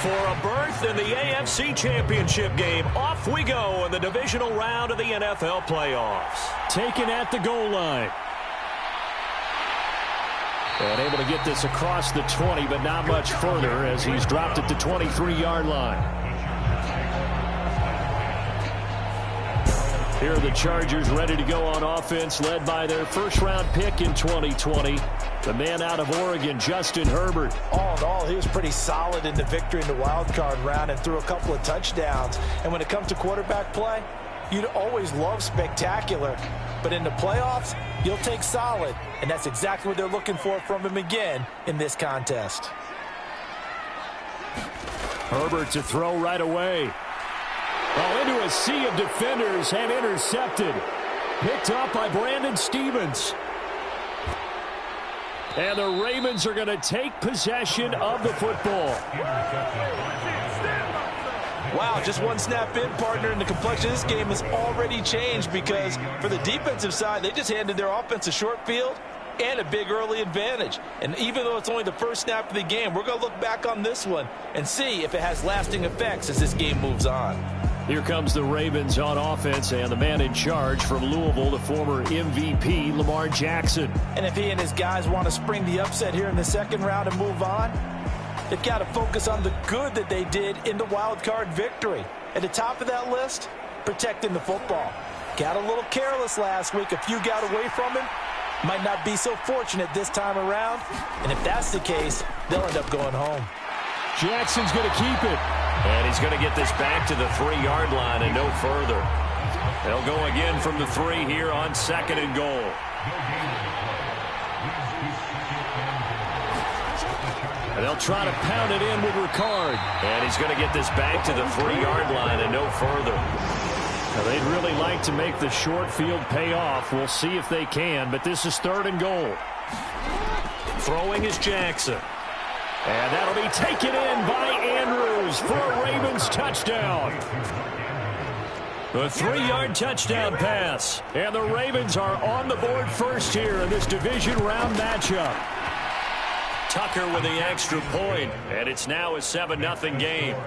For a berth in the AFC Championship game, off we go in the divisional round of the NFL playoffs. Taken at the goal line. And able to get this across the 20, but not much further as he's dropped at the 23-yard line. Here are the Chargers ready to go on offense, led by their first-round pick in 2020. The man out of Oregon, Justin Herbert. All in all, he was pretty solid in the victory in the wild card round and threw a couple of touchdowns. And when it comes to quarterback play, you'd always love spectacular. But in the playoffs, you'll take solid. And that's exactly what they're looking for from him again in this contest. Herbert to throw right away. Oh, into a sea of defenders and intercepted. Picked up by Brandon Stevens. And the Ravens are going to take possession of the football. Wow, just one snap in, partner, and the complexion of this game has already changed because for the defensive side, they just handed their offense a short field and a big early advantage. And even though it's only the first snap of the game, we're going to look back on this one and see if it has lasting effects as this game moves on. Here comes the Ravens on offense, and the man in charge from Louisville, the former MVP, Lamar Jackson. And if he and his guys want to spring the upset here in the second round and move on, they've got to focus on the good that they did in the wild card victory. At the top of that list, protecting the football. Got a little careless last week. A few got away from him. Might not be so fortunate this time around. And if that's the case, they'll end up going home. Jackson's going to keep it. And he's going to get this back to the 3-yard line and no further. They'll go again from the 3 here on 2nd and goal. And they'll try to pound it in with Ricard. And he's going to get this back to the 3-yard line and no further. Now, they'd really like to make the short field pay off. We'll see if they can, but this is 3rd and goal. Throwing is Jackson. And that'll be taken in by Andrews for a Ravens touchdown. The 3-yard touchdown pass. And the Ravens are on the board first here in this division round matchup. Tucker with the extra point, and it's now a 7-0 game.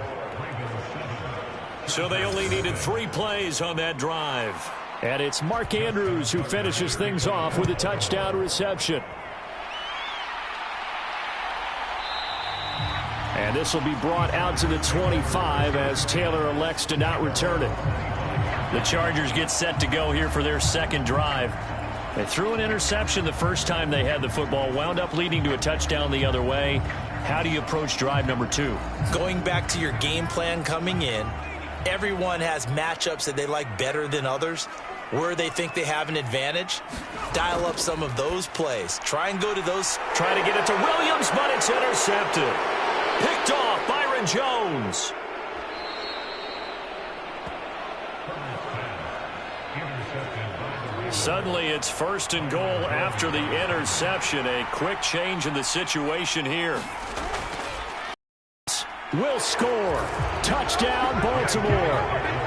So they only needed 3 plays on that drive. And it's Mark Andrews who finishes things off with a touchdown reception. And this will be brought out to the 25 as Taylor elects to not return it. The Chargers get set to go here for their second drive. They threw an interception the first time they had the football, wound up leading to a touchdown the other way. How do you approach drive number 2? Going back to your game plan coming in, everyone has matchups that they like better than others. Where they think they have an advantage, dial up some of those plays. Try and go to those. Try to get it to Williams, but it's intercepted. Picked off Byron Jones. Suddenly it's 1st and goal after the interception. A quick change in the situation here. Will score. Touchdown, Baltimore.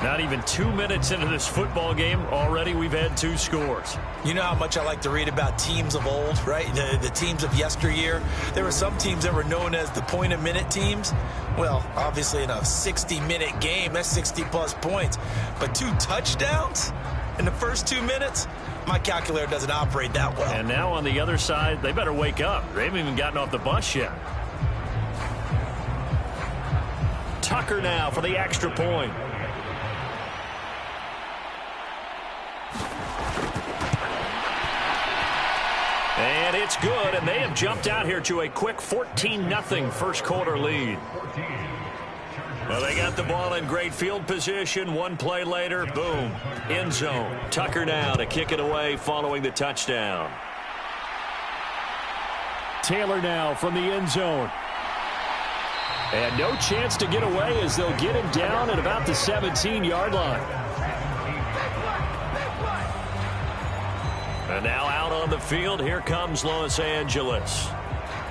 Not even 2 minutes into this football game, already we've had 2 scores. You know how much I like to read about teams of old, right? The teams of yesteryear. There were some teams that were known as the point-a-minute teams. Well, obviously in a 60-minute game, that's 60-plus points. But 2 touchdowns in the first 2 minutes? My calculator doesn't operate that well. And now on the other side, they better wake up. They haven't even gotten off the bus yet. Tucker now for the extra point. And it's good, and they have jumped out here to a quick 14-0 first quarter lead. Well, they got the ball in great field position. 1 play later, boom, end zone. Tucker now to kick it away following the touchdown. Taylor now from the end zone. And no chance to get away as they'll get him down at about the 17-yard line. And now out on the field, here comes Los Angeles.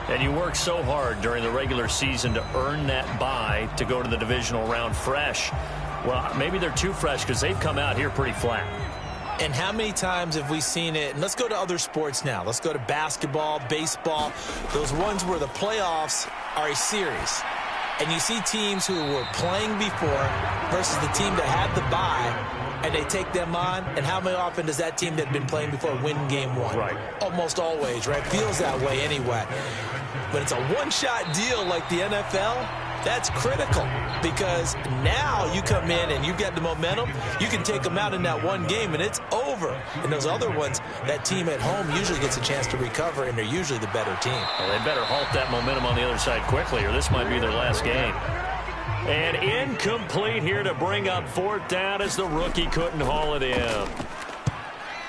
And you work so hard during the regular season to earn that bye to go to the divisional round fresh. Well, maybe they're too fresh because they've come out here pretty flat. And how many times have we seen it? And let's go to other sports now. Let's go to basketball, baseball, those ones where the playoffs are a series. And you see teams who were playing before versus the team that had the bye, and they take them on. And how many often does that team that had been playing before win game one? Right. Almost always, right? Feels that way anyway. But it's a one-shot deal like the NFL. That's critical because now you come in and you get the momentum. You can take them out in that one game, and it's over. And those other ones, that team at home usually gets a chance to recover, and they're usually the better team. Well, they better halt that momentum on the other side quickly, or this might be their last game. And incomplete here to bring up fourth down as the rookie couldn't haul it in.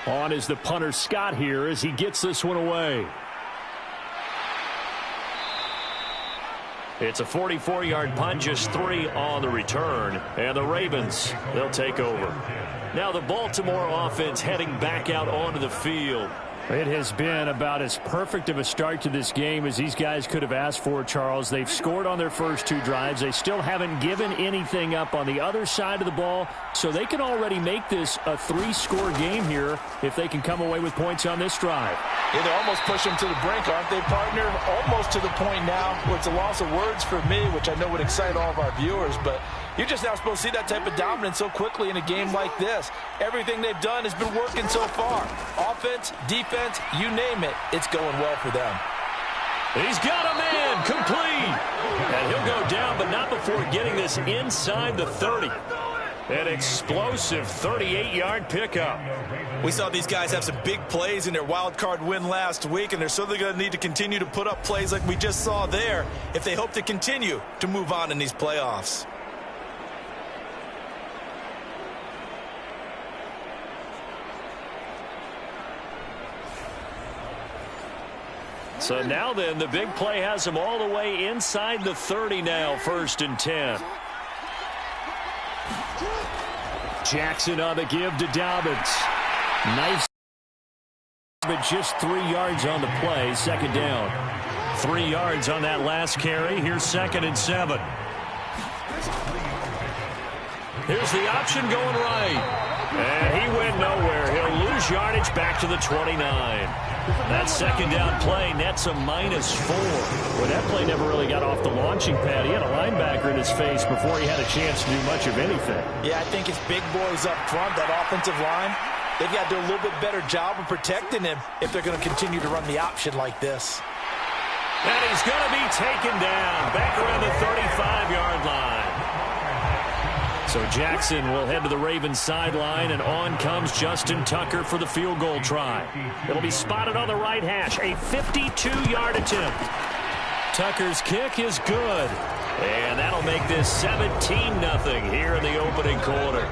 On is the punter Scott here as he gets this one away. It's a 44-yard punt, just 3 on the return. And the Ravens, they'll take over. Now the Baltimore offense heading back out onto the field. It has been about as perfect of a start to this game as these guys could have asked for, Charles. They've scored on their first 2 drives. They still haven't given anything up on the other side of the ball, so they can already make this a 3-score game here if they can come away with points on this drive. Yeah, they're almost pushing to the brink, aren't they, partner? Almost to the point now where it's a loss of words for me, which I know would excite all of our viewers, but you're just not supposed to see that type of dominance so quickly in a game like this. Everything they've done has been working so far. Offense, defense, you name it, it's going well for them. He's got a man, complete. And he'll go down, but not before getting this inside the 30. An explosive 38-yard pickup. We saw these guys have some big plays in their wild card win last week, and they're certainly going to need to continue to put up plays like we just saw there if they hope to continue to move on in these playoffs. So now then, the big play has him all the way inside the 30 now, 1st and 10. Jackson on the give to Dobbins. Nice, but just 3 yards on the play. 2nd down. 3 yards on that last carry. Here's 2nd and 7. Here's the option going right. And he went nowhere. He'll lose yardage back to the 29. That 2nd down play nets a -4. Well, that play never really got off the launching pad. He had a linebacker in his face before he had a chance to do much of anything. Yeah, I think it's big boys up front, that offensive line. They've got to do a little bit better job of protecting him if they're going to continue to run the option like this. And he's going to be taken down back around the 35-yard line. So Jackson will head to the Ravens sideline, and on comes Justin Tucker for the field goal try. It'll be spotted on the right hash, a 52-yard attempt. Tucker's kick is good, and that'll make this 17-0 here in the opening quarter.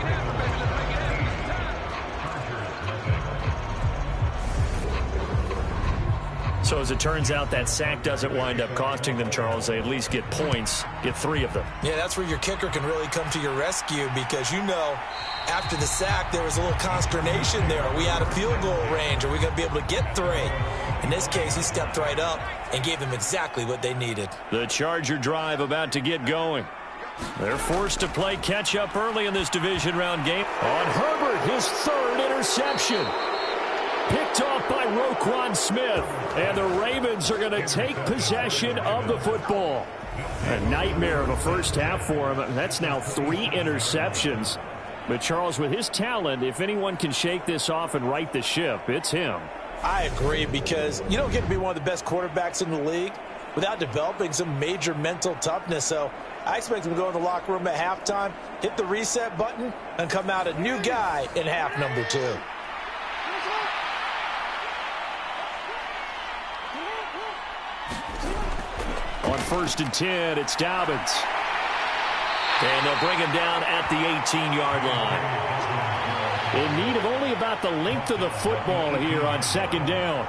So as it turns out, that sack doesn't wind up costing them, Charles. They at least get points, get 3 of them. Yeah, that's where your kicker can really come to your rescue because, you know, after the sack, there was a little consternation there. Are we out of field goal range? Are we going to be able to get 3? In this case, he stepped right up and gave them exactly what they needed. The Charger drive about to get going. They're forced to play catch-up early in this division round game. On Herbert, his 3rd interception. Picked off by Roquan Smith. And the Ravens are going to take possession of the football. A nightmare of a first half for him. That's now 3 interceptions. But Charles, with his talent, if anyone can shake this off and right the ship, it's him. I agree because you don't get to be one of the best quarterbacks in the league without developing some major mental toughness. So I expect him to go in the locker room at halftime, hit the reset button, and come out a new guy in half number 2. On 1st and 10, it's Dobbins. And they'll bring him down at the 18-yard line. In need of only about the length of the football here on 2nd down.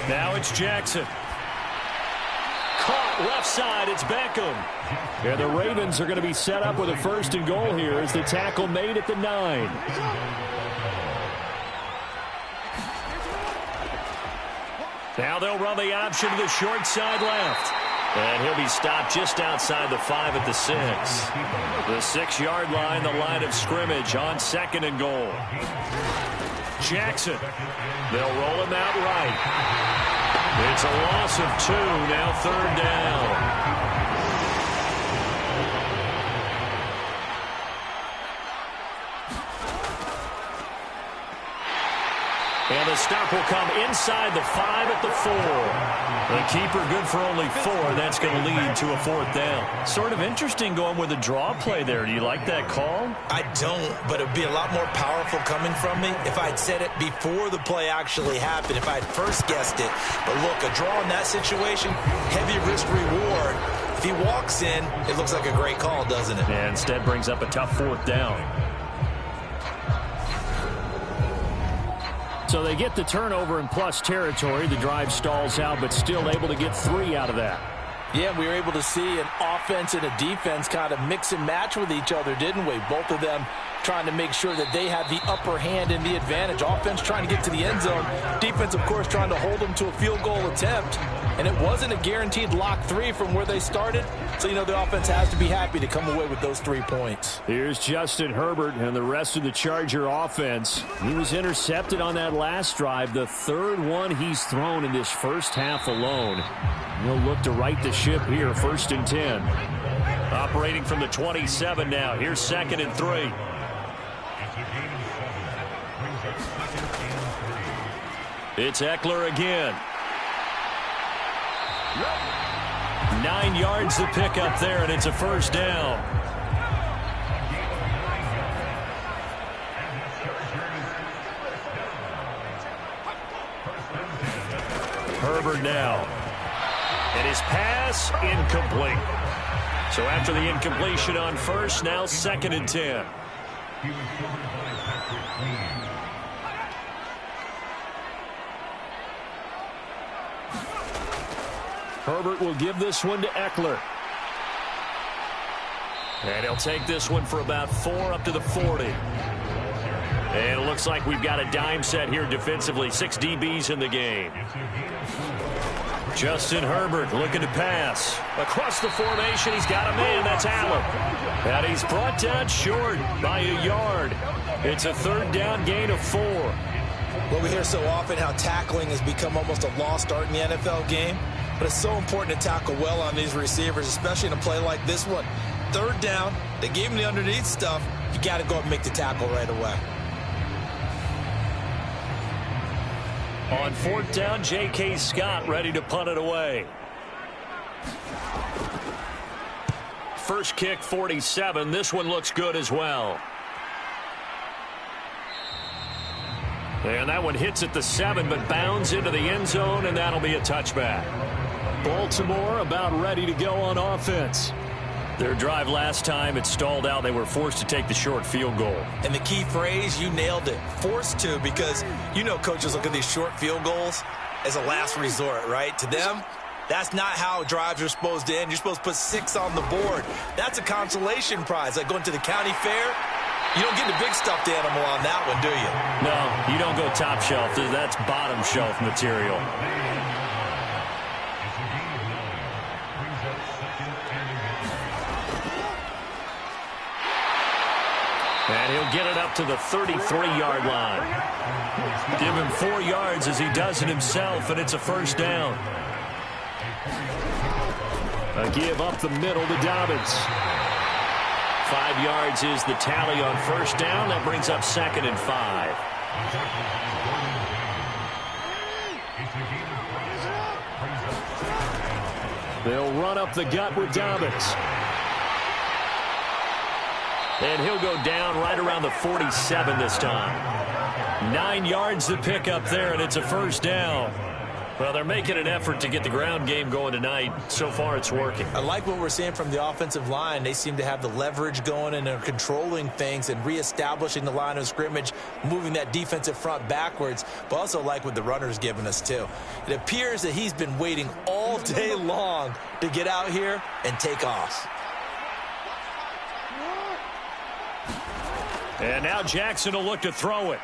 Now it's Jackson. Caught left side, it's Beckham. And the Ravens are going to be set up with a 1st and goal here as the tackle made at the 9. Now they'll run the option to the short side left. And he'll be stopped just outside the 5 at the 6. The 6-yard line, the line of scrimmage on 2nd and goal. Jackson. They'll roll him out right. It's a loss of 2, now 3rd down. And the stop will come inside the 5 at the 4. The keeper good for only 4. That's going to lead to a 4th down. Sort of interesting going with a draw play there. Do you like that call? I don't, but it would be a lot more powerful coming from me if I'd said it before the play actually happened, if I'd first guessed it. But look, a draw in that situation, heavy risk reward. If he walks in, it looks like a great call, doesn't it? And instead brings up a tough 4th down. So they get the turnover in plus territory. The drive stalls out, but still able to get 3 out of that. Yeah, we were able to see an offense and a defense kind of mix and match with each other, didn't we? Both of them trying to make sure that they have the upper hand and the advantage. Offense trying to get to the end zone. Defense, of course, trying to hold them to a field goal attempt. And it wasn't a guaranteed lock 3 from where they started. So, you know, the offense has to be happy to come away with those 3 points. Here's Justin Herbert and the rest of the Charger offense. He was intercepted on that last drive, the 3rd one he's thrown in this first half alone. He'll look to right the ship here, 1st and 10. Operating from the 27 now. Here's 2nd and 3. It's Eckler again. 9 yards to pick up there, and it's a 1st down. Herbert now. And his pass incomplete. So after the incompletion on 1st, now 2nd and 10. Herbert will give this one to Eckler. And he'll take this one for about 4 up to the 40. And it looks like we've got a dime set here defensively. 6 DBs in the game. Justin Herbert looking to pass. Across the formation, he's got a man. That's Allen. And he's brought down short by a yard. It's a 3rd down gain of 4. Well, we hear so often how tackling has become almost a lost art in the NFL game. But it's so important to tackle well on these receivers, especially in a play like this one. 3rd down, they gave him the underneath stuff. You got to go and make the tackle right away. On 4th down, J.K. Scott ready to punt it away. First kick, 47. This one looks good as well. And that one hits at the 7, but bounds into the end zone, and that'll be a touchback. Baltimore about ready to go on offense. Their drive last time, it stalled out. They were forced to take the short field goal. And the key phrase, you nailed it, forced to, because you know coaches look at these short field goals as a last resort, right? To them, that's not how drives are supposed to end. You're supposed to put 6 on the board. That's a consolation prize, like going to the county fair. You don't get the big stuffed animal on that one, do you? No, you don't go top shelf. That's bottom shelf material. And he'll get it up to the 33-yard line. Give him 4 yards as he does it himself, and it's a 1st down. A give up the middle to Dobbins. 5 yards is the tally on 1st down. That brings up 2nd and 5. They'll run up the gut with Dobbins. And he'll go down right around the 47 this time. 9 yards to pick up there, and it's a 1st down. Well, they're making an effort to get the ground game going tonight. So far, it's working. I like what we're seeing from the offensive line. They seem to have the leverage going, and they're controlling things and reestablishing the line of scrimmage, moving that defensive front backwards, but also like what the runner's giving us, too. It appears that he's been waiting all day long to get out here and take off. And now Jackson will look to throw it.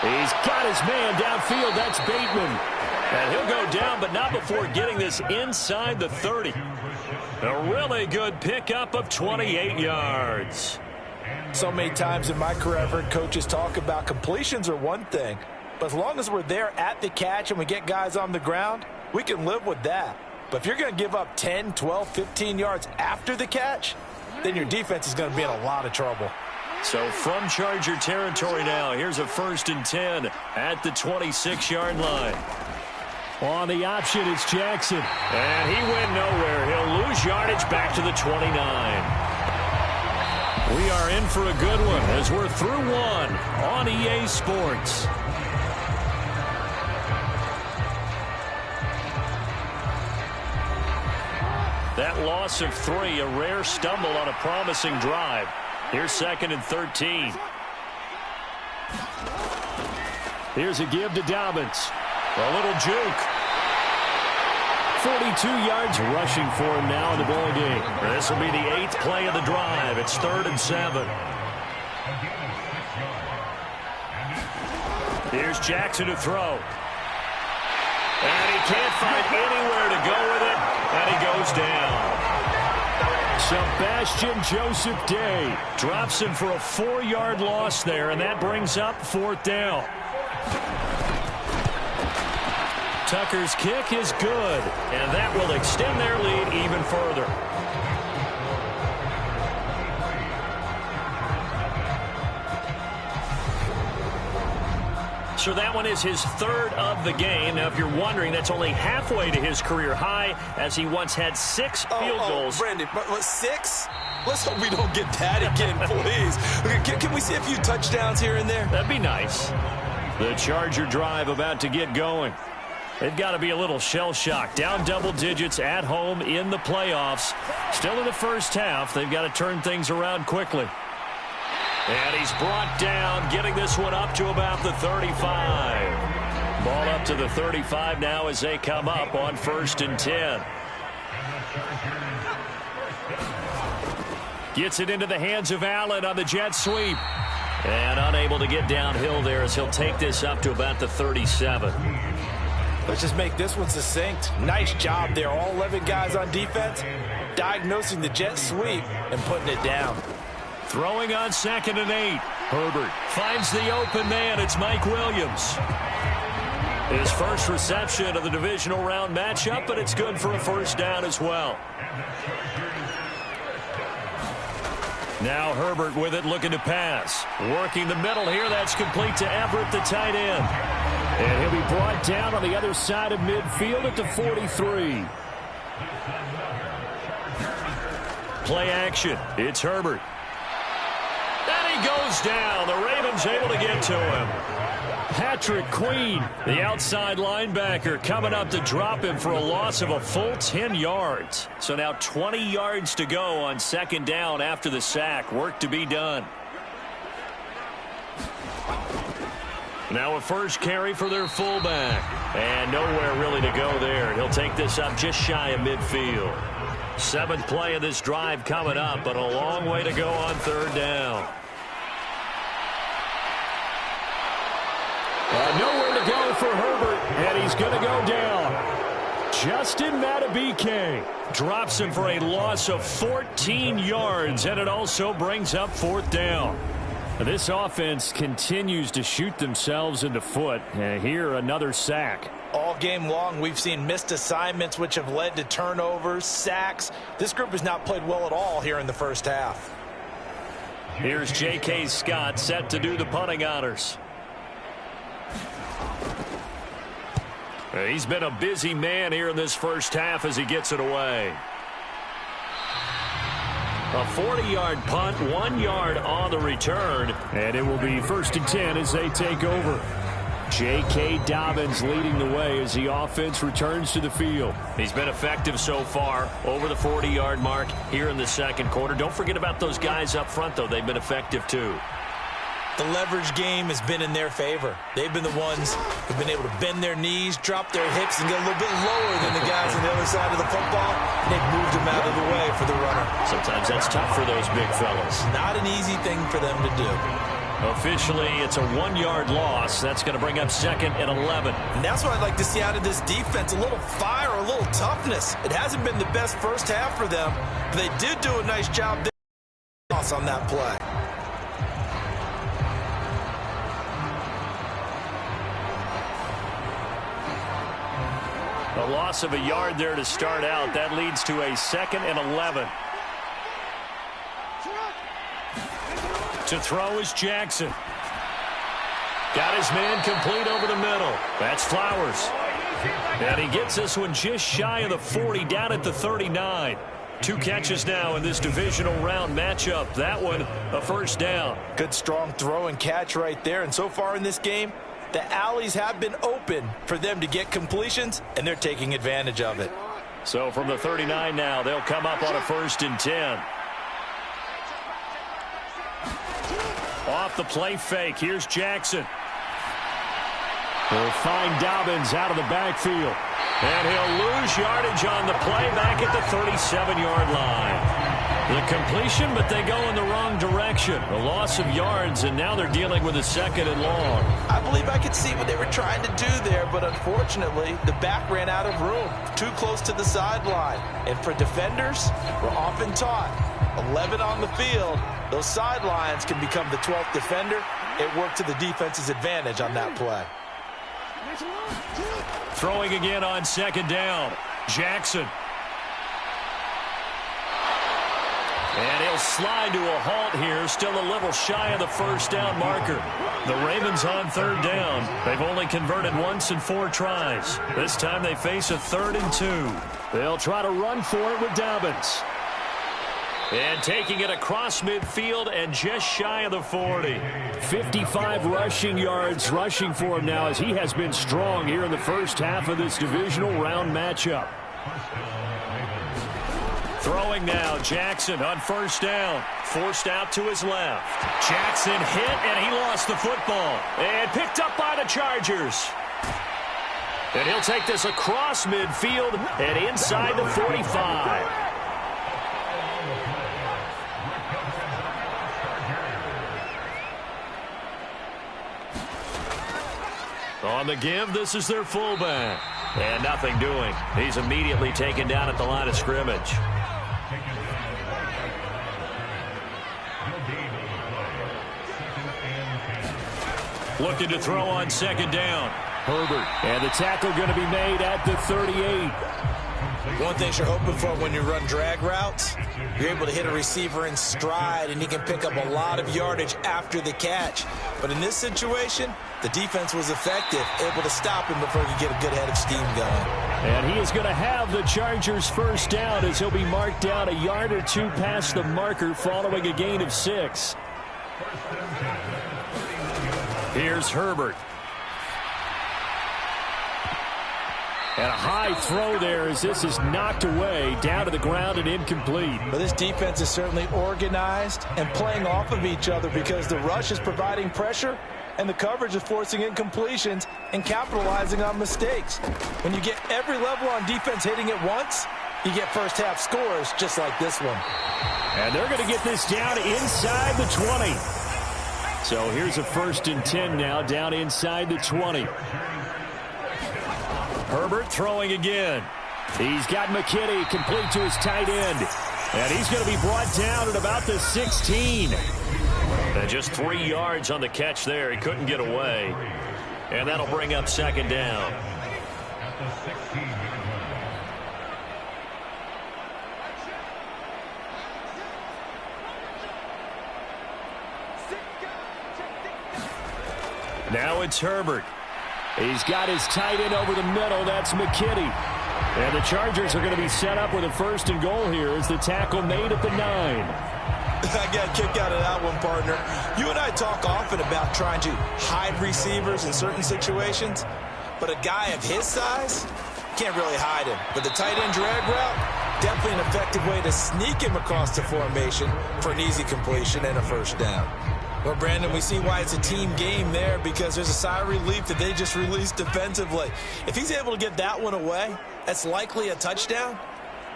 He's He's got his man downfield. That's Bateman. And he'll go down, but not before getting this inside the 30. A really good pickup of 28 yards. So many times in my career I've heard coaches talk about completions are one thing, but as long as we're there at the catch and we get guys on the ground, we can live with that. But if you're going to give up 10, 12, 15 yards after the catch, then your defense is going to be in a lot of trouble. So from Charger territory now, here's a 1st and 10 at the 26-yard line. On the option, it's Jackson. And he went nowhere. He'll lose yardage back to the 29. We are in for a good one as we're through one on EA Sports. That loss of 3, a rare stumble on a promising drive. Here's 2nd and 13. Here's a give to Dobbins. A little juke. 42 yards rushing for him now in the ball game. This will be the 8th play of the drive. It's 3rd and 7. Here's Jackson to throw. And he can't find anywhere to go with it. And he goes down. Sebastian Joseph Day drops him for a 4-yard loss there, and that brings up 4th down. Tucker's kick is good, and that will extend their lead even further. So that one is his 3rd of the game. Now, if you're wondering, that's only halfway to his career high, as he once had 6 field goals. Brandon, what, 6? Let's hope we don't get that again, please. Can we see a few touchdowns here and there? That'd be nice. The Charger drive about to get going. They've got to be a little shell-shocked. Down double digits at home in the playoffs. Still in the first half. They've got to turn things around quickly. And he's brought down, getting this one up to about the 35. Ball up to the 35 now as they come up on 1st and 10. Gets it into the hands of Allen on the jet sweep. And unable to get downhill there as he'll take this up to about the 37. Let's just make this one succinct. Nice job there. All 11 guys on defense diagnosing the jet sweep and putting it down. Throwing on 2nd and 8. Herbert finds the open man. It's Mike Williams. His first reception of the divisional round matchup, but it's good for a 1st down as well. Now Herbert with it, looking to pass. Working the middle here. That's complete to Everett, the tight end. And he'll be brought down on the other side of midfield at the 43. Play action. It's Herbert. And he goes down. The Ravens able to get to him. Patrick Queen, the outside linebacker, coming up to drop him for a loss of a full 10 yards. So now 20 yards to go on 2nd down after the sack. Work to be done. Now a first carry for their fullback. And nowhere really to go there. He'll take this up just shy of midfield. 7th play of this drive coming up, but a long way to go on 3rd down. Nowhere to go for Herbert, and he's going to go down. Justin Matabike drops him for a loss of 14 yards, and it also brings up 4th down. This offense continues to shoot themselves in the foot. Here, another sack. All game long, we've seen missed assignments, which have led to turnovers, sacks. This group has not played well at all here in the first half. Here's J.K. Scott set to do the punting honors. He's been a busy man here in this first half as he gets it away. A 40-yard punt, 1 yard on the return. And it will be 1st and 10 as they take over. J.K. Dobbins leading the way as the offense returns to the field. He's been effective so far, over the 40-yard mark here in the 2nd quarter. Don't forget about those guys up front, though. They've been effective, too. The leverage game has been in their favor. They've been the ones who've been able to bend their knees, drop their hips, and get a little bit lower than the guys on the other side of the football. And they've moved them out of the way for the runner. Sometimes that's tough for those big fellas. Not an easy thing for them to do. Officially, it's a 1-yard loss. That's going to bring up 2nd and 11. And that's what I'd like to see out of this defense, a little fire, a little toughness. It hasn't been the best first half for them, but they did do a nice job on that play. A loss of a yard there to start out. That leads to a 2nd and 11. To throw is Jackson. Got his man complete over the middle. That's Flowers. And he gets this one just shy of the 40, down at the 39. 2 catches now in this divisional round matchup. That one, a first down. Good strong throw and catch right there. And so far in this game, the alleys have been open for them to get completions, and they're taking advantage of it. So from the 39 now, they'll come up on a 1st and 10. Off the play fake, here's Jackson. He'll find Dobbins out of the backfield. And he'll lose yardage on the play back at the 37-yard line. The completion, but they go in the wrong direction. A loss of yards, and now they're dealing with a 2nd and long. I believe I could see what they were trying to do there, but unfortunately, the back ran out of room, too close to the sideline. And for defenders, we're often taught, 11 on the field, those sidelines can become the 12th defender. It worked to the defense's advantage on that play. Throwing again on 2nd down. Jackson. And he'll slide to a halt here, still a little shy of the first down marker. The Ravens on 3rd down. They've only converted once in 4 tries. This time they face a 3rd and 2. They'll try to run for it with Dobbins. And taking it across midfield and just shy of the 40. 55 rushing yards rushing for him now, as he has been strong here in the first half of this divisional round matchup. Throwing now, Jackson on 1st down. Forced out to his left. Jackson hit, and he lost the football. And picked up by the Chargers. And he'll take this across midfield and inside the 45. On the give, this is their fullback. And nothing doing. He's immediately taken down at the line of scrimmage. Looking to throw on 2nd down. Herbert. And the tackle going to be made at the 38. One thing you're hoping for when you run drag routes, you're able to hit a receiver in stride, and he can pick up a lot of yardage after the catch. But in this situation, the defense was effective, able to stop him before he could get a good head of steam going. And he is going to have the Chargers' first down, as he'll be marked down a yard or 2 past the marker following a gain of 6. Here's Herbert. And a high throw there as this is knocked away, down to the ground and incomplete. But this defense is certainly organized and playing off of each other, because the rush is providing pressure and the coverage is forcing incompletions and capitalizing on mistakes. When you get every level on defense hitting at once, you get first half scores just like this one. And they're going to get this down inside the 20. So here's a 1st and 10 now, down inside the 20. Herbert throwing again. He's got McKinney complete to his tight end. And he's going to be brought down at about the 16. And just 3 yards on the catch there. He couldn't get away. And that'll bring up 2nd down. Now it's Herbert. He's got his tight end over the middle. That's McKinney. And the Chargers are going to be set up with a 1st and goal here as the tackle made at the 9. I got a kick out of that one, partner. You and I talk often about trying to hide receivers in certain situations, but a guy of his size can't really hide him. But the tight end drag route, definitely an effective way to sneak him across the formation for an easy completion and a 1st down. Well, Brandon, we see why it's a team game there, because there's a sigh of relief that they just released defensively. If he's able to get that one away, that's likely a touchdown.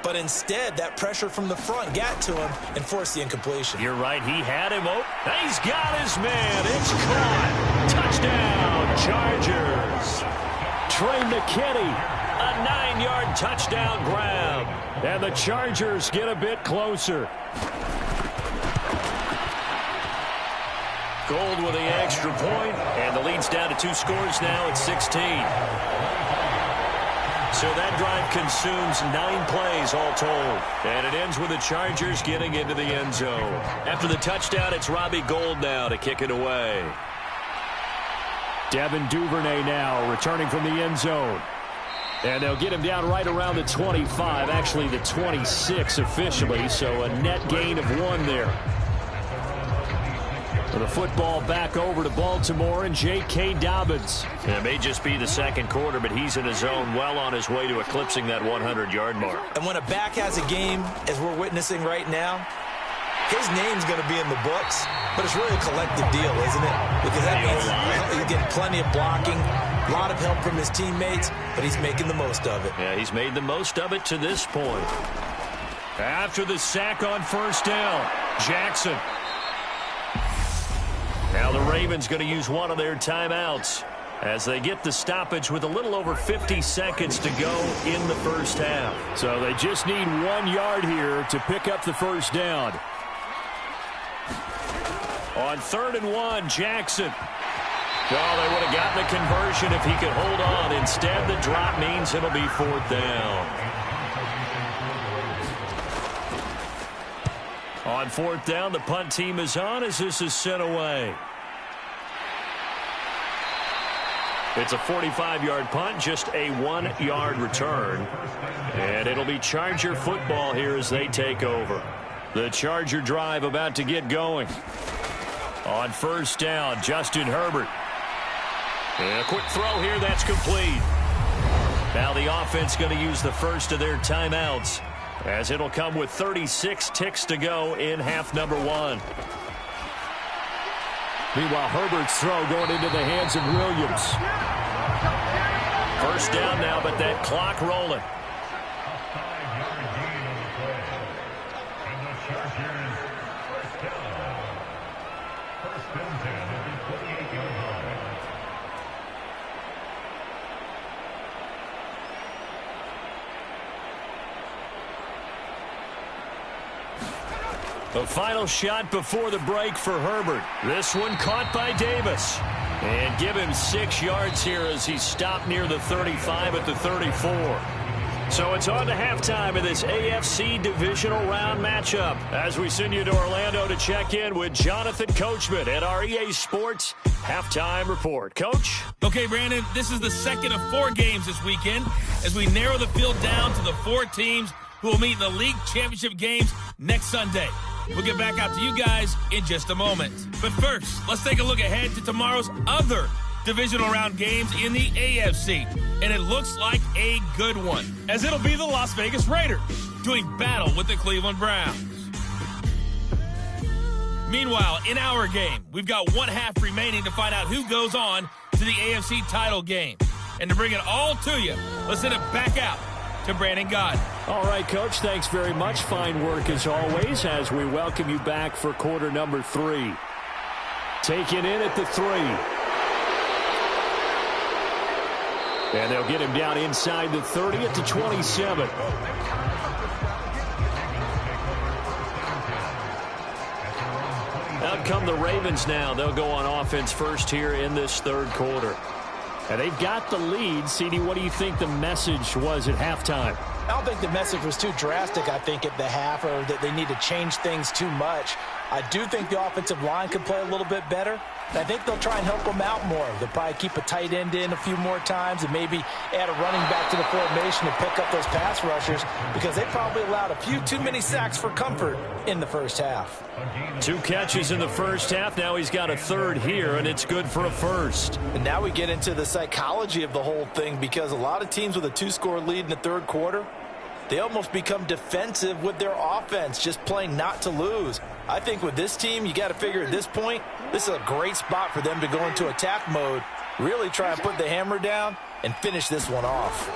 But instead, that pressure from the front got to him and forced the incompletion. You're right. He had him open. He's got his man. It's caught. Touchdown, Chargers. Trey McKinney, a 9-yard touchdown grab. And the Chargers get a bit closer. Gold with the extra point, and the lead's down to 2 scores now at 16. So that drive consumes 9 plays all told. And it ends with the Chargers getting into the end zone. After the touchdown, it's Robbie Gould now to kick it away. Devin Duvernay now returning from the end zone. And they'll get him down right around the 25, actually the 26 officially, so a net gain of 1 there. The football back over to Baltimore and J.K. Dobbins. It may just be the second quarter, but he's in his zone, well on his way to eclipsing that 100-yard mark. And when a back has a game, as we're witnessing right now, his name's going to be in the books, but it's really a collective deal, isn't it? Because that means he's getting plenty of blocking, a lot of help from his teammates, but he's making the most of it. Yeah, he's made the most of it to this point. After the sack on first down, Jackson. Now the Ravens going to use one of their timeouts as they get the stoppage with a little over 50 seconds to go in the first half. So they just need 1 yard here to pick up the first down. On 3rd and 1, Jackson. Well, they would have gotten a conversion if he could hold on. Instead, the drop means it'll be 4th down. On 4th down, the punt team is on as this is sent away. It's a 45-yard punt, just a 1-yard return. And it'll be Charger football here as they take over. The Charger drive about to get going. On first down, Justin Herbert. And a quick throw here, that's complete. Now the offense going to use the first of their timeouts, as it'll come with 36 ticks to go in half number 1. Meanwhile, Herbert's throw going into the hands of Williams. First down now, but that clock rolling. The final shot before the break for Herbert. This one caught by Davis. And give him 6 yards here as he stopped near the 35 at the 34. So it's on to halftime of this AFC divisional round matchup as we send you to Orlando to check in with Jonathan Coachman at our EA Sports Halftime Report. Coach? Okay, Brandon, this is the second of 4 games this weekend as we narrow the field down to the 4 teams who will meet in the league championship games next Sunday. We'll get back out to you guys in just a moment. But first, let's take a look ahead to tomorrow's other divisional round games in the AFC. And it looks like a good one, as it'll be the Las Vegas Raiders doing battle with the Cleveland Browns. Meanwhile, in our game, we've got 1 half remaining to find out who goes on to the AFC title game. And to bring it all to you, let's send it back out to Brandon Gaudin. All right, Coach, thanks very much. Fine work as always as we welcome you back for quarter number 3. Taken in at the 3. And they'll get him down inside the 30 at the 27. Out come the Ravens now. They'll go on offense first here in this 3rd quarter. And they've got the lead. CD, what do you think the message was at halftime? I don't think the message was too drastic, I think, at the half, or that they need to change things too much. I do think the offensive line could play a little bit better. And I think they'll try and help them out more. They'll probably keep a tight end in a few more times and maybe add a running back to the formation to pick up those pass rushers, because they probably allowed a few too many sacks for comfort in the first half. 2 catches in the first half. Now he's got a 3rd here, and it's good for a first. And now we get into the psychology of the whole thing, because a lot of teams with a 2-score lead in the 3rd quarter, they almost become defensive with their offense, just playing not to lose. I think with this team, you got to figure at this point, this is a great spot for them to go into attack mode, really try and put the hammer down and finish this one off.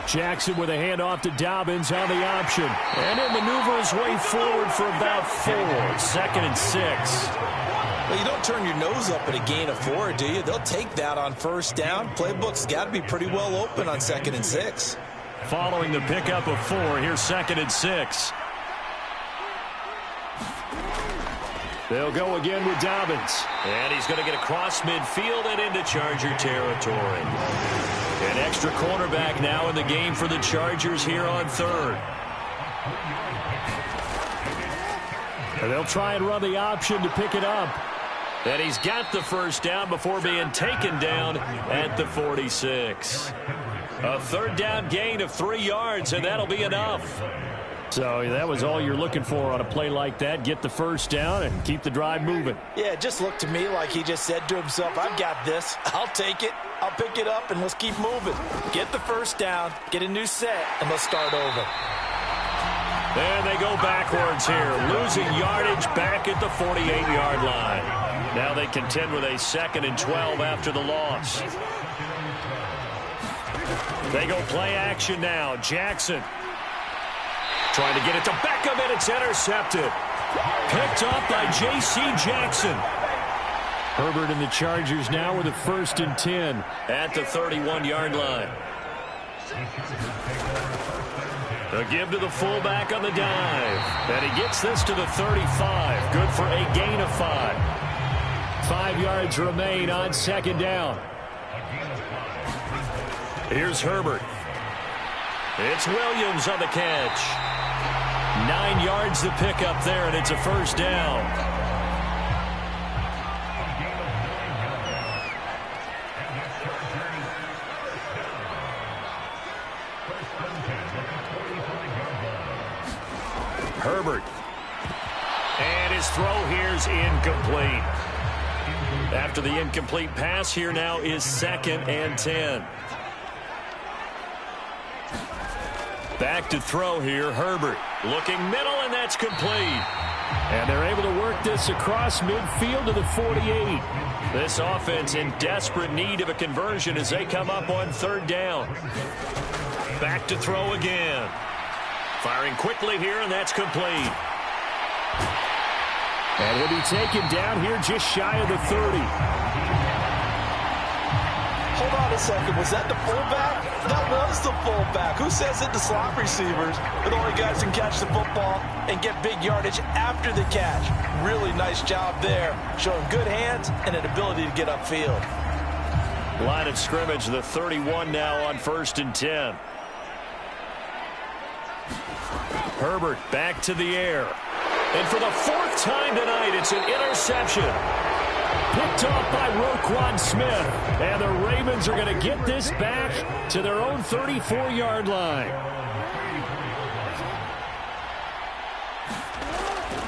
Jackson with a handoff to Dobbins on the option. And he'll maneuver his way forward for about 4. 2nd and 6. Well, you don't turn your nose up at a gain of 4, do you? They'll take that on 1st down. Playbook's got to be pretty well open on 2nd and 6. Following the pickup of 4, here's 2nd and 6. They'll go again with Dobbins. And he's going to get across midfield and into Charger territory. An extra cornerback now in the game for the Chargers here on 3rd. And they'll try and run the option to pick it up. And he's got the 1st down before being taken down at the 46. A 3rd down gain of 3 yards, and that'll be enough. So that was all you're looking for on a play like that. Get the 1st down and keep the drive moving. Yeah, it just looked to me like he just said to himself, I've got this. I'll take it. I'll pick it up, and let's keep moving. Get the 1st down, get a new set, and let's start over. And they go backwards here, losing yardage back at the 48-yard line. Now they contend with a 2nd and 12 after the loss. They go play action now. Jackson trying to get it to Beckham, and it's intercepted. Picked off by J.C. Jackson. Herbert and the Chargers now with a 1st and 10 at the 31-yard line. A give to the fullback on the dive. And he gets this to the 35. Good for a gain of 5. 5 yards remain on 2nd down. Here's Herbert. It's Williams on the catch. 9 yards to pick up there, and it's a 1st down. Herbert. And his throw here's incomplete. After the incomplete pass, here now is 2nd and 10. Back to throw here, Herbert. Looking middle, and that's complete. And they're able to work this across midfield to the 48. This offense in desperate need of a conversion as they come up on 3rd down. Back to throw again. Firing quickly here, and that's complete. And he'll be taken down here just shy of the 30. Hold on a second. Was that the fullback? That was the fullback. Who says it? The slot receivers are the only guys who can catch the football and get big yardage after the catch. Really nice job there, showing good hands and an ability to get upfield. Line of scrimmage, the 31 now on 1st and 10. Herbert back to the air. And for the 4th time tonight, it's an interception. Picked off by Roquan Smith. And the Ravens are going to get this back to their own 34-yard line.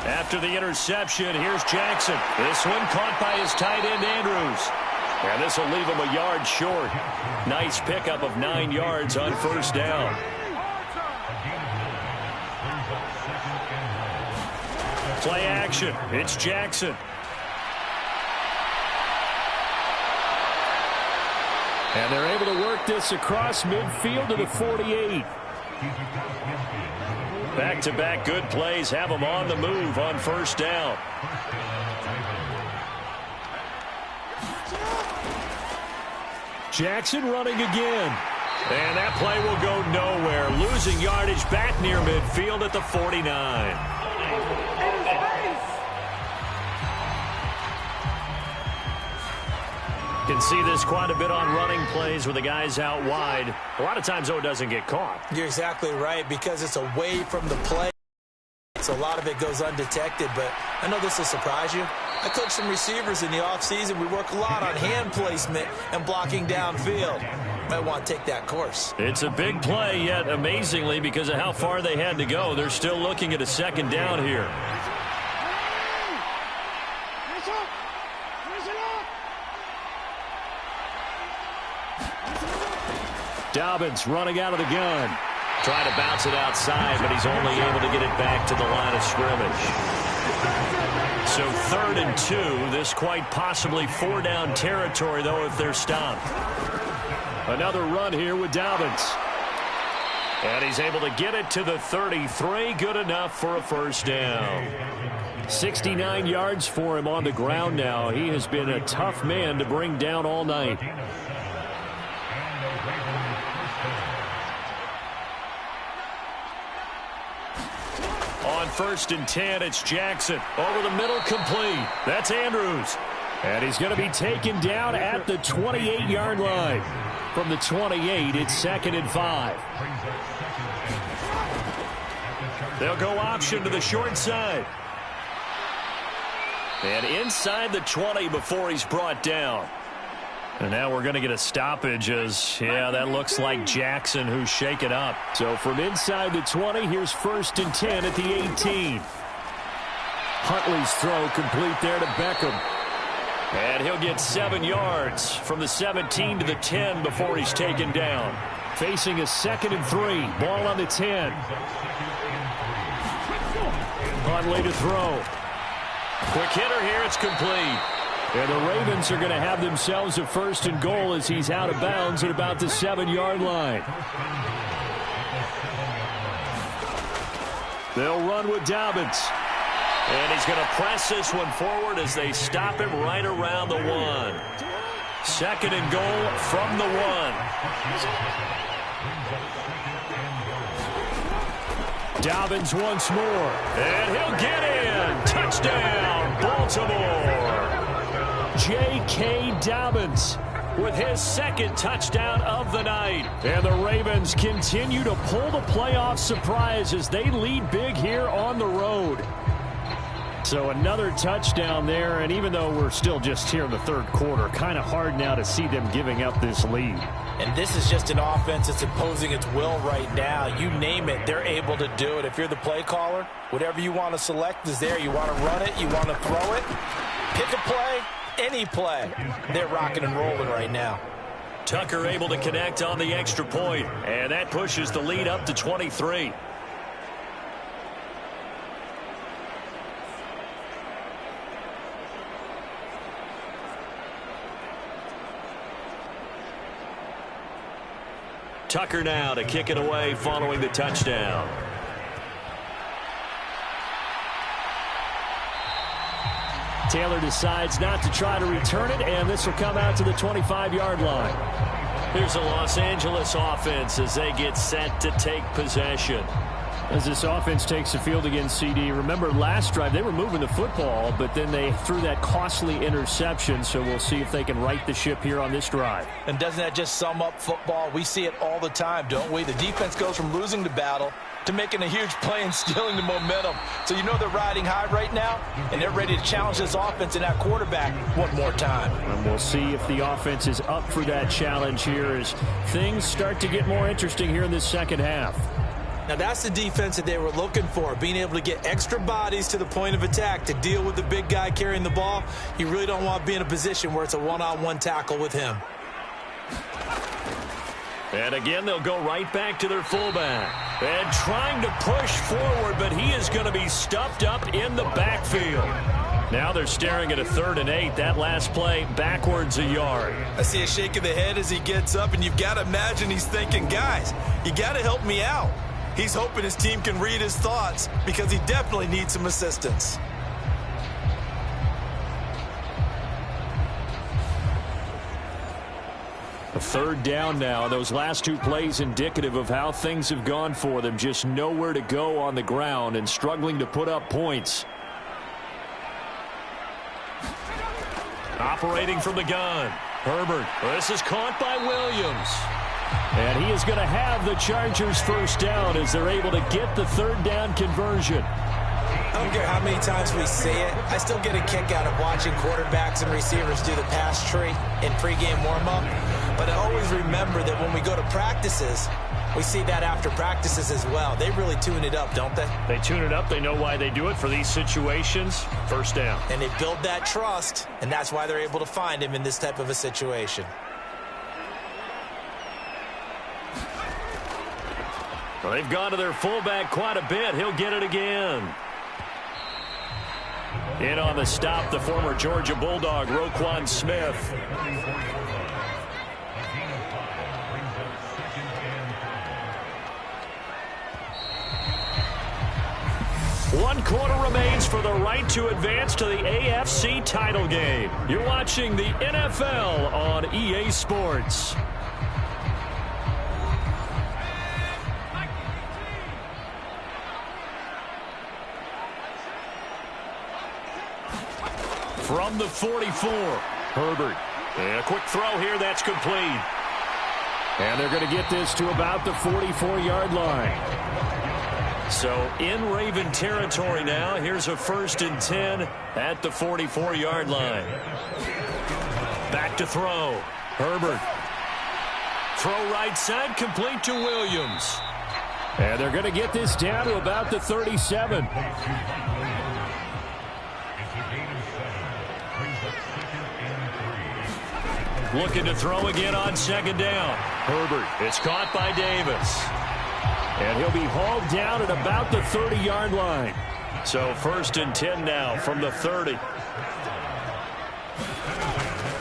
After the interception, here's Jackson. This one caught by his tight end, Andrews. And this will leave him a yard short. Nice pickup of 9 yards on 1st down. Play action. It's Jackson. And they're able to work this across midfield to the 48. Back-to-back good plays have them on the move on 1st down. Jackson running again. And that play will go nowhere. Losing yardage back near midfield at the 49. Can see this quite a bit on running plays with the guys out wide. A lot of times, though, it doesn't get caught. You're exactly right, because it's away from the play. So a lot of it goes undetected, but I know this will surprise you. I coach some receivers in the offseason. We work a lot on hand placement and blocking downfield. Might want to take that course. It's a big play, yet amazingly, because of how far they had to go, they're still looking at a 2nd down here. Dobbins running out of the gun. Trying to bounce it outside, but he's only able to get it back to the line of scrimmage. So 3rd and 2. This quite possibly 4-down territory, though, if they're stopped. Another run here with Dobbins. And he's able to get it to the 33. Good enough for a first down. 69 yards for him on the ground now. He has been a tough man to bring down all night. On 1st and 10, it's Jackson. Over the middle, complete. That's Andrews. And he's going to be taken down at the 28-yard line. From the 28, it's 2nd and 5. They'll go option to the short side. And inside the 20 before he's brought down. And now we're going to get a stoppage as, yeah, that looks like Jackson who's shaken up. So from inside the 20, here's 1st and 10 at the 18. Huntley's throw complete there to Beckham. And he'll get 7 yards from the 17 to the 10 before he's taken down. Facing a 2nd and 3. Ball on the 10. Huntley to throw. Quick hitter here. It's complete. And the Ravens are going to have themselves a 1st and goal as he's out of bounds at about the 7-yard line. They'll run with Dobbins. And he's going to press this one forward as they stop him right around the 1. 2nd and goal from the 1. Dobbins once more. And he'll get in. Touchdown, Baltimore. J.K. Dobbins with his 2nd touchdown of the night. And the Ravens continue to pull the playoff surprise as they lead big here on the road. So another touchdown there, and even though we're still just here in the 3rd quarter, kind of hard now to see them giving up this lead. And this is just an offense that's imposing its will right now. You name it, they're able to do it. If you're the play caller, whatever you want to select is there. You want to run it, you want to throw it, pick a play, any play. They're rocking and rolling right now. Tucker able to connect on the extra point, and that pushes the lead up to 23. Tucker now to kick it away following the touchdown. Taylor decides not to try to return it, and this will come out to the 25-yard line. Here's the Los Angeles offense as they get set to take possession. As this offense takes the field against CD, remember last drive they were moving the football, but then they threw that costly interception, so we'll see if they can right the ship here on this drive. And doesn't that just sum up football? We see it all the time, don't we? The defense goes from losing the battle to making a huge play and stealing the momentum. So you know they're riding high right now, and they're ready to challenge this offense and that quarterback one more time. And we'll see if the offense is up for that challenge here as things start to get more interesting here in this 2nd half. Now that's the defense that they were looking for, being able to get extra bodies to the point of attack to deal with the big guy carrying the ball. You really don't want to be in a position where it's a one-on-one tackle with him. And again, they'll go right back to their fullback. And trying to push forward, but he is going to be stuffed up in the backfield. Now they're staring at a 3rd and 8. That last play backwards a yard. I see a shake of the head as he gets up, and you've got to imagine he's thinking, guys, you got to help me out. He's hoping his team can read his thoughts because he definitely needs some assistance. A 3rd down now. Those last 2 plays indicative of how things have gone for them. Just nowhere to go on the ground and struggling to put up points. Operating from the gun. Herbert. This is caught by Williams. And he is going to have the Chargers 1st down as they're able to get the 3rd down conversion. I don't care how many times we say it, I still get a kick out of watching quarterbacks and receivers do the pass tree in pregame warm-up. But I always remember that when we go to practices, we see that after practices as well. They really tune it up, don't they? They tune it up. They know why they do it for these situations. 1st down. And they build that trust, and that's why they're able to find him in this type of a situation. Well, they've gone to their fullback quite a bit. He'll get it again. In on the stop, the former Georgia Bulldog, Roquan Smith. 1 quarter remains for the right to advance to the AFC title game. You're watching the NFL on EA Sports. From the 44, Herbert. And a quick throw here, that's complete. And they're going to get this to about the 44-yard line. So in Raven territory now. Here's a 1st and 10 at the 44-yard line. Back to throw. Herbert. Throw right side, complete to Williams. And they're going to get this down to about the 37. Looking to throw again on 2nd down. Herbert. It's caught by Davis. And he'll be hauled down at about the 30-yard line. So 1st and 10 now from the 30.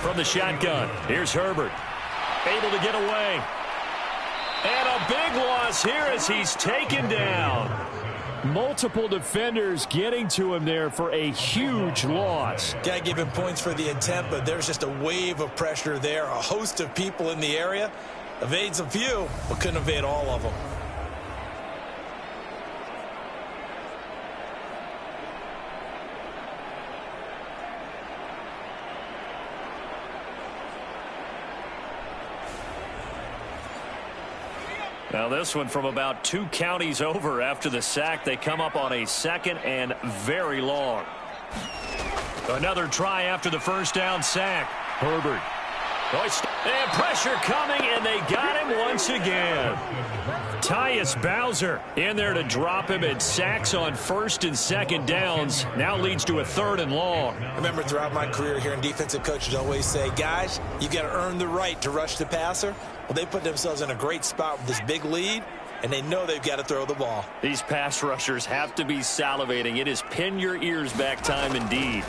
From the shotgun, here's Herbert. Able to get away. And a big loss here as he's taken down. Multiple defenders getting to him there for a huge loss. Got to give him points for the attempt, but there's just a wave of pressure there. A host of people in the area. Evades a few, but couldn't evade all of them. Now this one from about 2 counties over after the sack. They come up on a 2nd and very long. Another try after the 1st down sack. Herbert. And pressure coming, and they got him once again. Tyus Bowser in there to drop him, and sacks on 1st and 2nd downs. Now leads to a 3rd and long. I remember throughout my career here in defensive coaches always say, guys, you got to earn the right to rush the passer. Well, they put themselves in a great spot with this big lead, and they know they've got to throw the ball. These pass rushers have to be salivating. It is pin your ears back time indeed.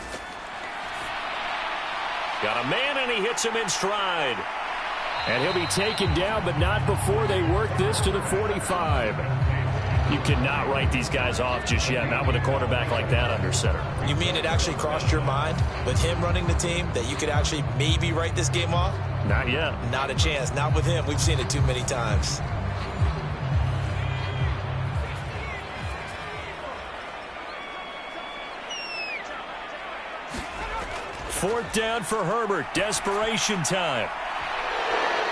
Got a man, and he hits him in stride. And he'll be taken down, but not before they work this to the 45. You cannot write these guys off just yet, not with a quarterback like that under center. You mean it actually crossed your mind with him running the team that you could actually maybe write this game off? Not yet. Not a chance. Not with him. We've seen it too many times. Fourth down for Herbert. Desperation time.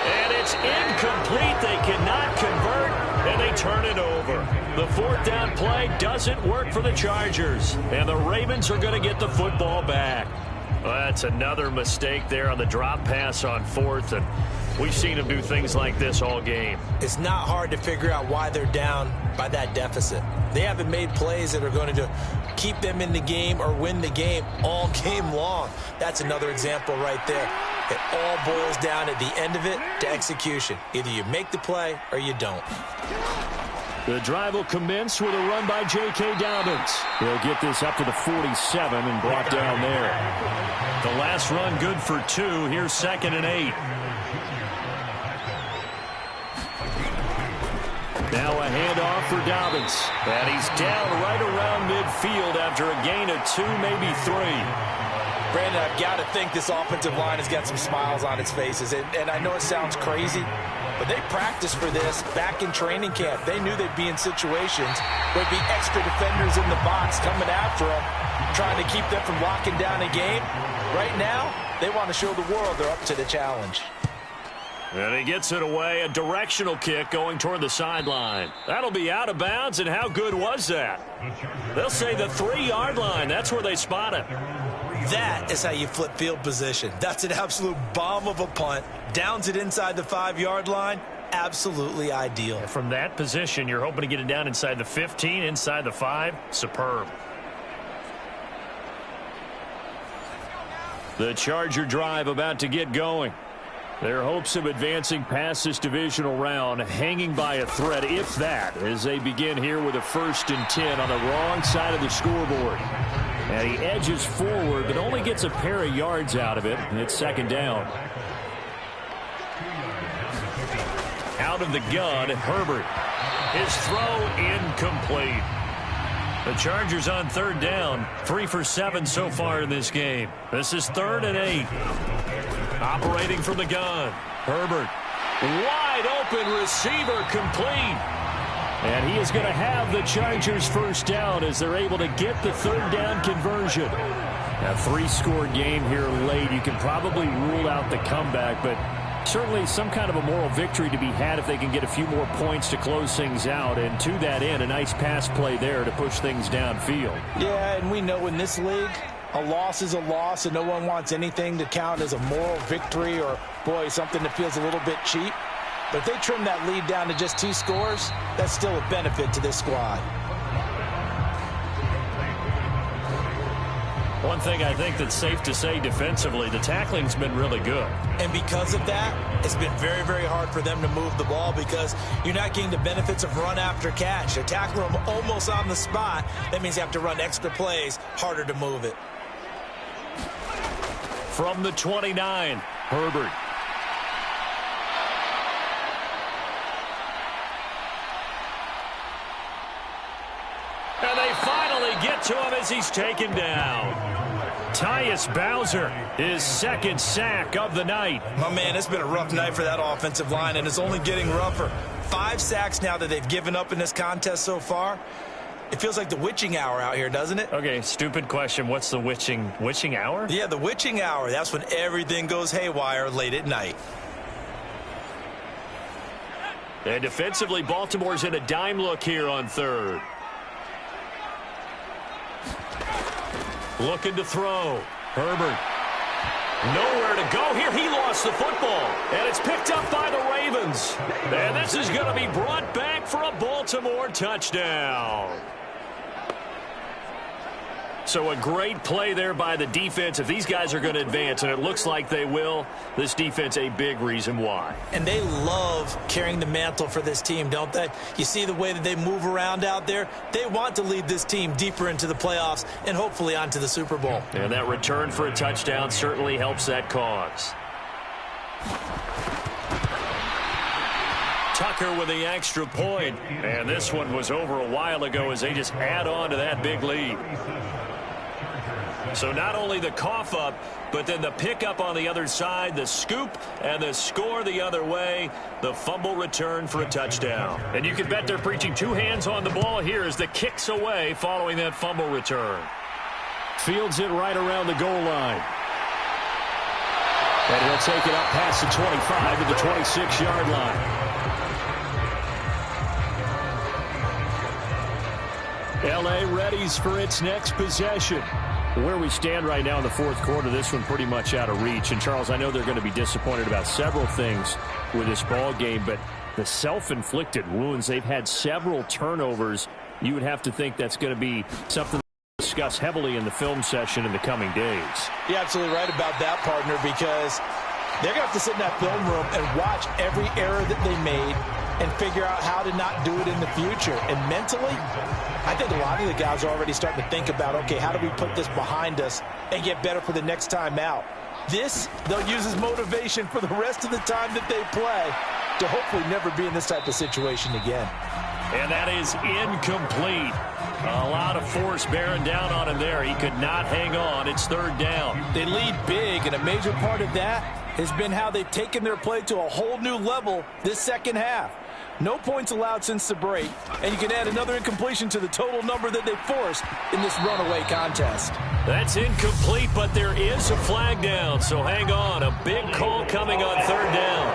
And it's incomplete. They cannot convert, and they turn it over. The 4th down play doesn't work for the Chargers, and the Ravens are going to get the football back. Well, that's another mistake there on the drop pass on 4th, and we've seen them do things like this all game. It's not hard to figure out why they're down by that deficit. They haven't made plays that are going to keep them in the game or win the game all game long. That's another example right there. It all boils down at the end of it to execution. Either you make the play or you don't. The drive will commence with a run by J.K. Dobbins. He'll get this up to the 47 and brought down there. The last run good for 2. Here's 2nd and 8. Now a handoff for Dobbins. And he's down right around midfield after a gain of 2, maybe 3. Brandon, I've got to think this offensive line has got some smiles on its faces. And I know it sounds crazy, but they practiced for this back in training camp. They knew they'd be in situations where there'd be extra defenders in the box coming after them, trying to keep them from locking down a game. Right now, they want to show the world they're up to the challenge. And he gets it away, a directional kick going toward the sideline. That'll be out of bounds, and how good was that? They'll say the 3-yard line. That's where they spot it. That is how you flip field position. That's an absolute bomb of a punt. Downs it inside the 5-yard line. Absolutely ideal. From that position, you're hoping to get it down inside the 15, inside the 5. Superb. The Charger drive about to get going. Their hopes of advancing past this divisional round hanging by a thread, if that, as they begin here with a 1st and 10 on the wrong side of the scoreboard. And he edges forward, but only gets a pair of yards out of it. And it's 2nd down. Out of the gun, Herbert. His throw incomplete. The Chargers on third down, 3 for 7 so far in this game. This is 3rd and 8. Operating from the gun, Herbert. Wide open receiver, complete. And he is going to have the Chargers first down as they're able to get the third down conversion. A 3-score game here late. You can probably rule out the comeback, but certainly some kind of a moral victory to be had if they can get a few more points to close things out. And to that end, a nice pass play there to push things downfield. Yeah, and we know in this league, a loss is a loss, and no one wants anything to count as a moral victory or, boy, something that feels a little bit cheap. But if they trim that lead down to just 2 scores, that's still a benefit to this squad. One thing I think that's safe to say defensively, the tackling's been really good. And because of that, it's been very, very hard for them to move the ball because you're not getting the benefits of run after catch. They tackle them almost on the spot. That means you have to run extra plays, harder to move it. From the 29, Herbert. And they finally get to him as he's taken down. Tyus Bowser, his 2nd sack of the night. My man, it's been a rough night for that offensive line, and it's only getting rougher. 5 sacks now that they've given up in this contest so far. It feels like the witching hour out here, doesn't it? Okay, stupid question. What's the witching hour? Yeah, the witching hour. That's when everything goes haywire late at night. And defensively, Baltimore's in a dime look here on 3rd. Looking to throw. Herbert. Nowhere to go here. He lost the football. And it's picked up by the Ravens. And this is going to be brought back for a Baltimore touchdown. So a great play there by the defense. If these guys are going to advance, and it looks like they will, this defense a big reason why. And they love carrying the mantle for this team, don't they? You see the way that they move around out there? They want to lead this team deeper into the playoffs and hopefully onto the Super Bowl. And that return for a touchdown certainly helps that cause. Tucker with the extra point. And this one was over a while ago as they just add on to that big lead. So not only the cough up, but then the pickup on the other side, the scoop, and the score the other way, the fumble return for a touchdown. And you can bet they're preaching 2 hands on the ball here as the kick's away following that fumble return. Fields it right around the goal line. And he'll take it up past the 25 to the 26-yard line. L.A. readies for its next possession. Where we stand right now in the 4th quarter, this one pretty much out of reach. And, Charles, I know they're going to be disappointed about several things with this ball game, but the self-inflicted wounds, they've had several turnovers. You would have to think that's going to be something to discuss heavily in the film session in the coming days. You're absolutely right about that, partner, because they're going to have to sit in that film room and watch every error that they made and figure out how to not do it in the future. And mentally, I think a lot of the guys are already starting to think about, okay, how do we put this behind us and get better for the next time out? This, they'll use as motivation for the rest of the time that they play to hopefully never be in this type of situation again. And that is incomplete. A lot of force bearing down on him there. He could not hang on. It's 3rd down. They lead big, and a major part of that has been how they've taken their play to a whole new level this second half. No points allowed since the break, and you can add another incompletion to the total number that they forced in this runaway contest. That's incomplete, but there is a flag down, so hang on. A big call coming on 3rd down.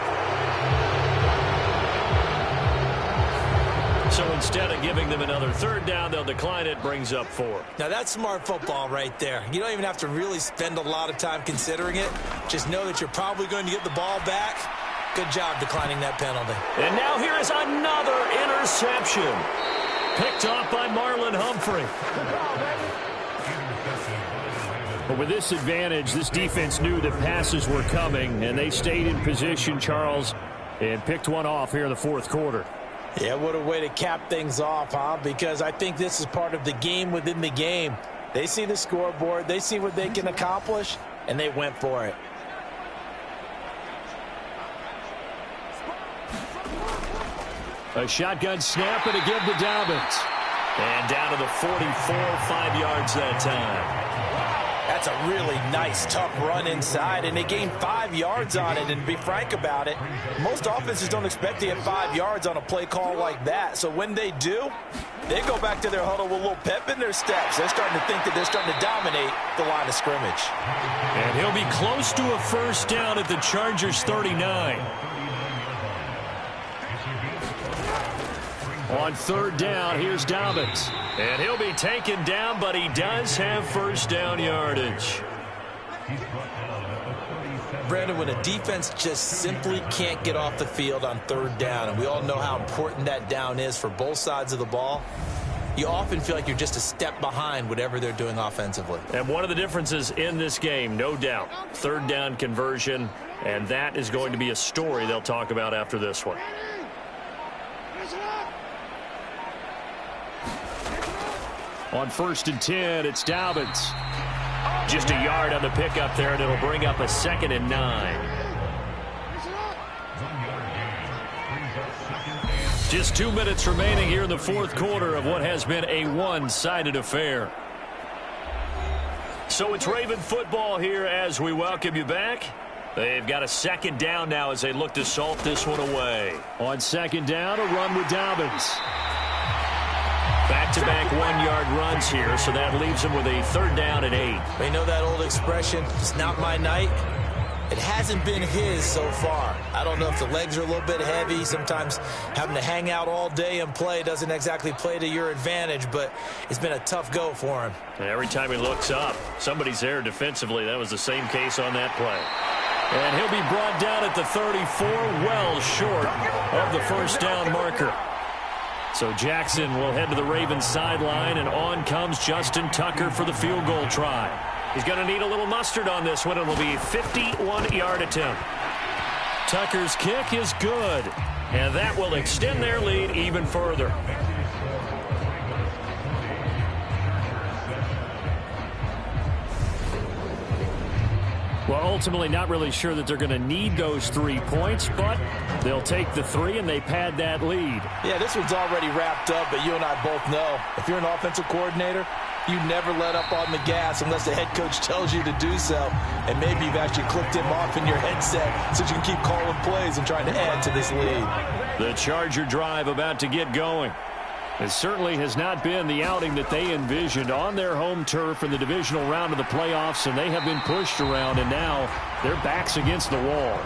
So instead of giving them another 3rd down, they'll decline it, brings up 4. Now that's smart football right there. You don't even have to really spend a lot of time considering it. Just know that you're probably going to get the ball back. Good job declining that penalty. And now here is another interception. Picked off by Marlon Humphrey. But with this advantage, this defense knew that passes were coming, and they stayed in position, Charles, and picked one off here in the 4th quarter. Yeah, what a way to cap things off, huh? Because I think this is part of the game within the game. They see the scoreboard, they see what they can accomplish, and they went for it. A shotgun snap and a give to Dobbins. And down to the 44, 5 yards that time. That's a really nice, tough run inside, and they gained 5 yards on it. And to be frank about it, most offenses don't expect to get 5 yards on a play call like that. So when they do, they go back to their huddle with a little pep in their steps. They're starting to think that they're starting to dominate the line of scrimmage. And he'll be close to a first down at the Chargers' 39. On third down, here's Dobbins. And he'll be taken down, but he does have first down yardage. Brandon, when a defense just simply can't get off the field on third down, and we all know how important that down is for both sides of the ball, you often feel like you're just a step behind whatever they're doing offensively. And one of the differences in this game, no doubt, third down conversion, and that is going to be a story they'll talk about after this one. On 1st and 10, it's Dobbins. Just a yard on the pickup there, and it'll bring up a 2nd and 9. Just 2 minutes remaining here in the fourth quarter of what has been a one-sided affair. So it's Raven football here as we welcome you back. They've got a 2nd down now as they look to salt this one away. On 2nd down, a run with Dobbins. Back-to-back 1-yard runs here, so that leaves them with a 3rd down and 8. You know that old expression, it's not my night? It hasn't been his so far. I don't know if the legs are a little bit heavy. Sometimes having to hang out all day and play doesn't exactly play to your advantage, but it's been a tough go for him. And every time he looks up, somebody's there defensively. That was the same case on that play. And he'll be brought down at the 34, well short of the first down marker. So Jackson will head to the Ravens sideline, and on comes Justin Tucker for the field goal try. He's going to need a little mustard on this one. It'll be a 51-yard attempt. Tucker's kick is good. And that will extend their lead even further. Well, ultimately not really sure that they're going to need those 3 points, but they'll take the 3 and they pad that lead. Yeah, this one's already wrapped up, but you and I both know if you're an offensive coordinator, you never let up on the gas unless the head coach tells you to do so. And maybe you've actually clicked him off in your headset so you can keep calling plays and trying to add to this lead. The Charger drive about to get going. It certainly has not been the outing that they envisioned on their home turf in the divisional round of the playoffs, and they have been pushed around, and now their backs against the wall.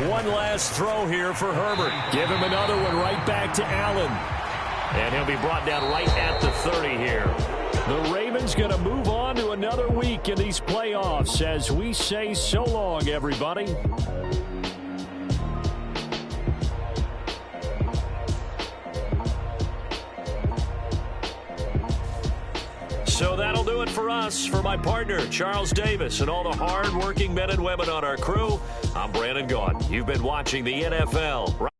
One last throw here for Herbert. Give him another one right back to Allen. And he'll be brought down right at the 30 here. The Ravens going to move on to another week in these playoffs as we say so long, everybody. So that'll do it for us. For my partner, Charles Davis, and all the hard-working men and women on our crew, I'm Brandon Gaudin. You've been watching the NFL.